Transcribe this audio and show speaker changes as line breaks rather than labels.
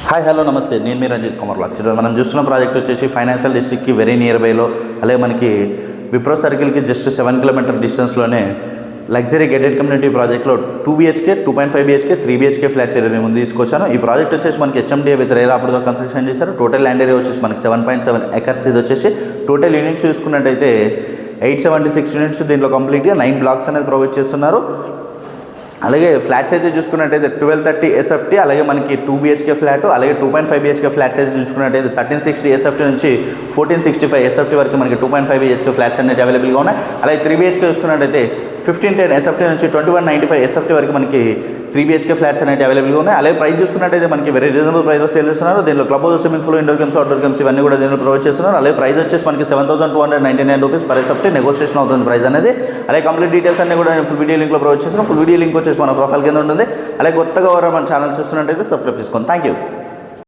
Hi hello నమస్తే, నేను మీ రంజిత్ కుమార్ లక్ష్మి. మనం చూస్తున్న ప్రాజెక్ట్ వచ్చేసి ఫైనాన్షియల్ డిస్ట్రిక్ట్కి వెరీ నియర్ బైలో, అలాగే మనకి విప్రో సర్కిల్కి జస్ట్ 7 కిలోమీటర్ డిస్టెన్స్లోనే లగ్జరీ గేటెడ్ కమ్యూనిటీ ప్రాజెక్ట్లో 2 BHK, 2.5 BHK, 3 BHK flats area ముందు తీసుకొచ్చాను. ఈ ప్రాజెక్ట్ వచ్చేసి మనకి HMDA విత్ రేరా అప్పుడుగా కన్స్ట్రక్షన్ చేశారు. టోటల్ ల్యాండ్ ఏరియా వచ్చేసి మనకి 7.7 acres. ఇది వచ్చేసి టోటల్ యూనిట్స్ చూసుకున్నట్టయితే 876 యూనిట్స్. దీంట్లో కంప్లీట్గా 9 బ్లాక్స్ అనేది ప్రొవైడ్ చేస్తున్నారు. అలాగే ఫ్లాట్స్ అయితే చూసుకున్నట్టయితే 1230 SFT, అలాగే మనకి 2 BHK ఫ్లాట్, అలాగే 2.5 BHK ఫ్లాట్స్ అయితే చూసుకున్నట్టయితే 1360 SFT నుంచి 1465 SFT వరకు మనకి 2.5 BHK ఫ్లాట్స్ అనేది అవైలబుల్గా ఉన్నాయి. అలాగే 3 BHK చూసుకున్నట్టయితే 1510 SFT నుంచి 2195 SFT వరకు మనకి 3 BHK ఫ్లాట్స్ అనేవి అవైలబుల్గా ఉన్నాయి. అలాగే ప్రైస్ చూసుకున్నట్టయితే మనకి వెరీ రీజనబుల్ ప్రైస్లో సేల్ చేస్తున్నారు. దీంట్లో club house, swimming pool, indoor games, outdoor games ఇవన్నీ కూడా దీంట్లో ప్రొవైడ్ చేస్తున్నారు. అలాగే ప్రైస్ వచ్చేసి మనకి 7299 రూపీస్ పర్ SFT నెగోషియేషన్ అవుతుంది ప్రైస్ అనేది. అలాగే కంప్లీట్ డీటెయిల్స్ అన్ని కూడా నేను ఫుల్ వీడియో లింక్లో ప్రొవైడ్ చేస్తున్నాను. ఫుల్ వీడియో లింక్ వచ్చేసి మన ప్రొఫైల్ కింద ఉంటుంది. అలాగే కొత్తగా మన ఛానల్ చూస్తున్నట్టయితే సబ్స్క్రైబ్ చేసుకోండి. Thank you.